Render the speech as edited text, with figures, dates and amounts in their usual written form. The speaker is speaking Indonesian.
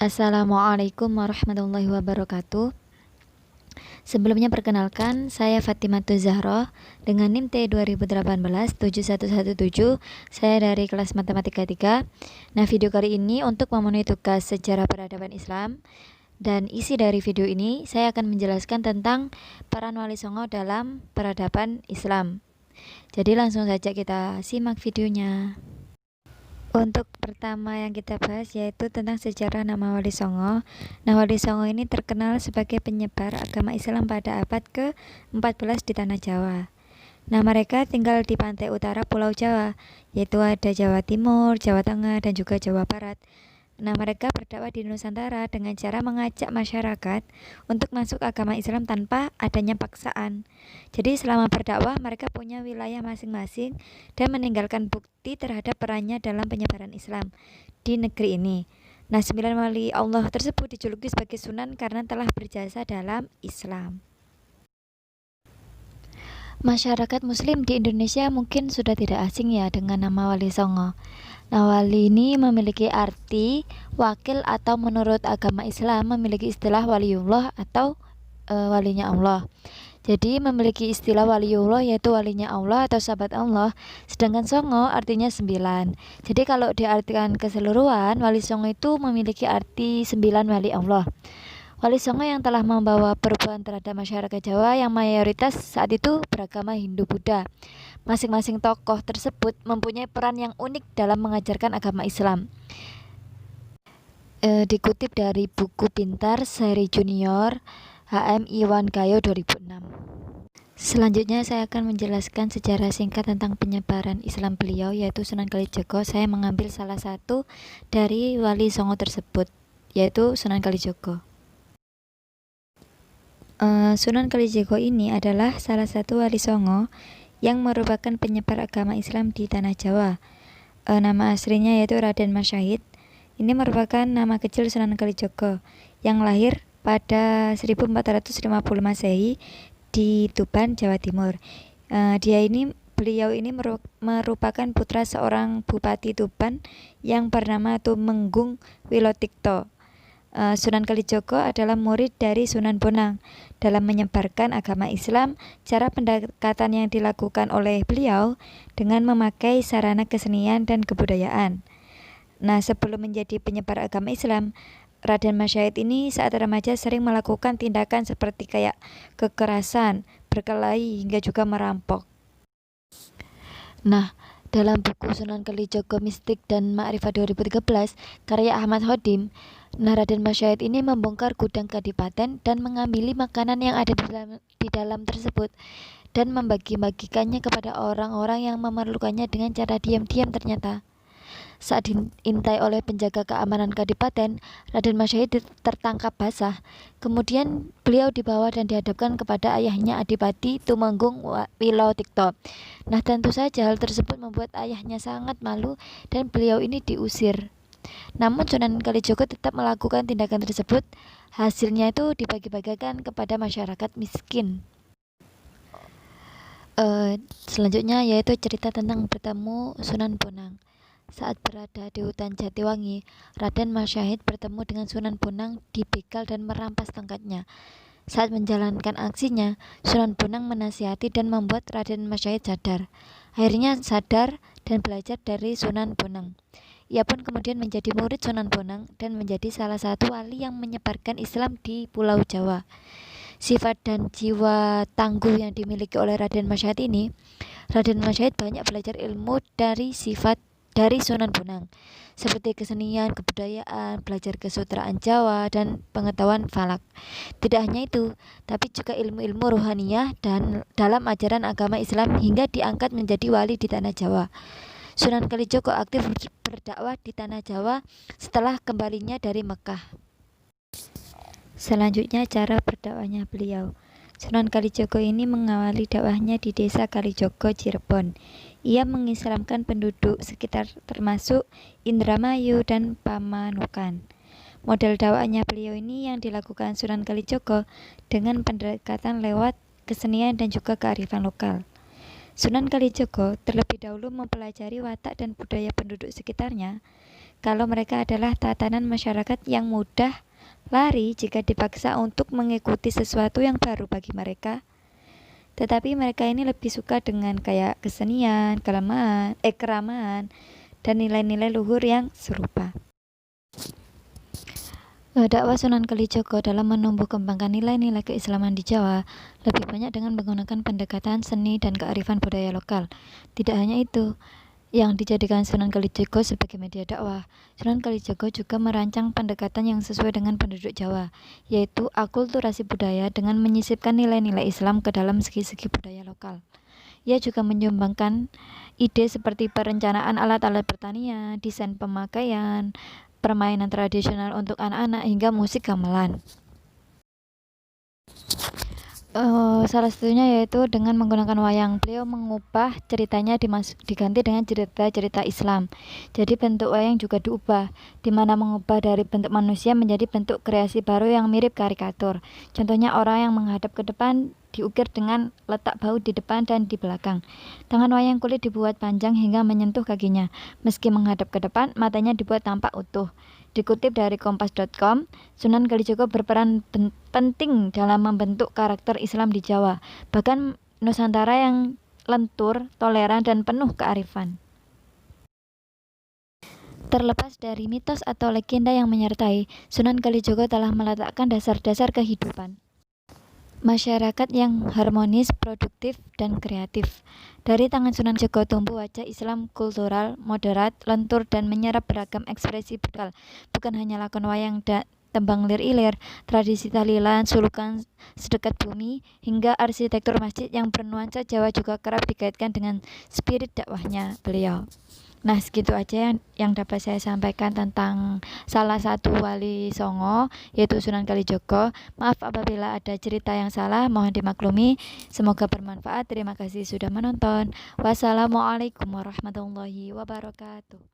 Assalamualaikum warahmatullahi wabarakatuh. Sebelumnya perkenalkan, saya Fatimah Zahra dengan NIM T2018-7117. Saya dari kelas Matematika 3. Nah, video kali ini untuk memenuhi tugas sejarah peradaban Islam. Dan isi dari video ini, saya akan menjelaskan tentang peran Wali Songo dalam peradaban Islam. Jadi langsung saja kita simak videonya. Untuk pertama yang kita bahas yaitu tentang sejarah nama Wali Songo. Nah, Wali Songo ini terkenal sebagai penyebar agama Islam pada abad ke-14 di Tanah Jawa. Nah, mereka tinggal di pantai utara Pulau Jawa, yaitu ada Jawa Timur, Jawa Tengah, dan juga Jawa Barat. Nah, mereka berdakwah di Nusantara dengan cara mengajak masyarakat untuk masuk agama Islam tanpa adanya paksaan. Jadi selama berdakwah mereka punya wilayah masing-masing dan meninggalkan bukti terhadap perannya dalam penyebaran Islam di negeri ini. Nah, 9 wali Allah tersebut dijuluki sebagai Sunan karena telah berjasa dalam Islam. Masyarakat Muslim di Indonesia mungkin sudah tidak asing ya dengan nama Wali Songo. Nah, wali ini memiliki arti wakil atau menurut agama Islam memiliki istilah waliullah atau walinya Allah. Jadi memiliki istilah waliullah yaitu walinya Allah atau sahabat Allah, sedangkan Songo artinya 9. Jadi kalau diartikan keseluruhan, Wali Songo itu memiliki arti 9 wali Allah. Wali Songo yang telah membawa perubahan terhadap masyarakat Jawa yang mayoritas saat itu beragama Hindu-Buddha. Masing-masing tokoh tersebut mempunyai peran yang unik dalam mengajarkan agama Islam. Dikutip dari buku Pintar seri Junior HM Iwan Gayo 2006. Selanjutnya saya akan menjelaskan sejarah singkat tentang penyebaran Islam beliau yaitu Sunan Kalijaga. Saya mengambil salah satu dari Wali Songo tersebut yaitu Sunan Kalijaga. Sunan Kalijaga ini adalah salah satu Wali Songo yang merupakan penyebar agama Islam di Tanah Jawa. Nama aslinya yaitu Raden Mas Syahid. Ini merupakan nama kecil Sunan Kalijaga yang lahir pada 1450 Masehi di Tuban, Jawa Timur. Beliau ini merupakan putra seorang Bupati Tuban yang bernama Tumenggung Wilotikto. Sunan Kalijaga adalah murid dari Sunan Bonang. Dalam menyebarkan agama Islam, cara pendekatan yang dilakukan oleh beliau dengan memakai sarana kesenian dan kebudayaan. Nah, sebelum menjadi penyebar agama Islam, Raden Mas Syahid ini saat remaja sering melakukan tindakan seperti kayak kekerasan, berkelahi, hingga juga merampok. Nah, dalam buku Sunan Kalijaga Mistik dan Ma'rifat 2013, karya Ahmad Khodim, Raden Mas Syahid ini membongkar gudang kadipaten dan mengambil makanan yang ada di dalam tersebut dan membagi-bagikannya kepada orang-orang yang memerlukannya dengan cara diam-diam. Ternyata saat diintai oleh penjaga keamanan kadipaten, Raden Mas Syahid tertangkap basah. Kemudian beliau dibawa dan dihadapkan kepada ayahnya Adipati Tumenggung Wilotikto. Nah, tentu saja hal tersebut membuat ayahnya sangat malu dan beliau ini diusir. Namun Sunan Kalijaga tetap melakukan tindakan tersebut. Hasilnya itu dibagi-bagikan kepada masyarakat miskin. Selanjutnya yaitu cerita tentang bertemu Sunan Bonang. Saat berada di hutan Jatiwangi, Raden Mas Syahid bertemu dengan Sunan Bonang di begal dan merampas tongkatnya. Saat menjalankan aksinya, Sunan Bonang menasihati dan membuat Raden Mas Syahid sadar. Akhirnya sadar dan belajar dari Sunan Bonang. Ia pun kemudian menjadi murid Sunan Bonang dan menjadi salah satu wali yang menyebarkan Islam di Pulau Jawa. Sifat dan jiwa tangguh yang dimiliki oleh Raden Mas Syahid ini, Raden Mas Syahid banyak belajar ilmu dari Sunan Bonang, seperti kesenian, kebudayaan, belajar kesutraan Jawa, dan pengetahuan falak. Tidak hanya itu, tapi juga ilmu-ilmu rohaniyah dan dalam ajaran agama Islam hingga diangkat menjadi wali di Tanah Jawa. Sunan Kalijaga aktif berdakwah di Tanah Jawa setelah kembalinya dari Mekah. Selanjutnya cara berdakwahnya beliau. Sunan Kalijaga ini mengawali dakwahnya di desa Kalijogo, Cirebon. Ia mengislamkan penduduk sekitar termasuk Indramayu dan Pamanukan. Model dakwahnya beliau ini yang dilakukan Sunan Kalijaga dengan pendekatan lewat kesenian dan juga kearifan lokal. Sunan Kalijaga terlebih dahulu mempelajari watak dan budaya penduduk sekitarnya. kalau mereka adalah tatanan masyarakat yang mudah lari jika dipaksa untuk mengikuti sesuatu yang baru bagi mereka. Tetapi mereka ini lebih suka dengan kayak kesenian, keramahan, dan nilai-nilai luhur yang serupa. Dakwah Sunan Kalijaga dalam menumbuh kembangkan nilai-nilai keislaman di Jawa lebih banyak dengan menggunakan pendekatan seni dan kearifan budaya lokal. Tidak hanya itu yang dijadikan Sunan Kalijaga sebagai media dakwah, Sunan Kalijaga juga merancang pendekatan yang sesuai dengan penduduk Jawa, yaitu akulturasi budaya dengan menyisipkan nilai-nilai Islam ke dalam segi-segi budaya lokal. Ia juga menyumbangkan ide seperti perencanaan alat-alat pertanian, desain pemakaian, permainan tradisional untuk anak-anak, hingga musik gamelan. Salah satunya yaitu dengan menggunakan wayang. Beliau mengubah ceritanya diganti dengan cerita-cerita Islam. Jadi bentuk wayang juga diubah, di mana mengubah dari bentuk manusia menjadi bentuk kreasi baru yang mirip karikatur. Contohnya orang yang menghadap ke depan diukir dengan letak bahu di depan dan di belakang. Tangan wayang kulit dibuat panjang hingga menyentuh kakinya. Meski menghadap ke depan, matanya dibuat tampak utuh. Dikutip dari kompas.com, Sunan Kalijaga berperan penting dalam membentuk karakter Islam di Jawa, bahkan Nusantara yang lentur, toleran, dan penuh kearifan. Terlepas dari mitos atau legenda yang menyertai, Sunan Kalijaga telah meletakkan dasar-dasar kehidupan masyarakat yang harmonis, produktif, dan kreatif. Dari tangan Sunan Kalijaga tumbuh wajah Islam kultural, moderat, lentur, dan menyerap beragam ekspresi budaya. Bukan hanya lakon wayang tembang lir-ilir, tradisi tahlilan, sulukan sedekat bumi, hingga arsitektur masjid yang bernuansa Jawa juga kerap dikaitkan dengan spirit dakwahnya beliau. Nah, segitu aja yang dapat saya sampaikan tentang salah satu wali Songo, yaitu Sunan Kalijaga. Maaf apabila ada cerita yang salah, mohon dimaklumi. Semoga bermanfaat. Terima kasih sudah menonton. Wassalamualaikum warahmatullahi wabarakatuh.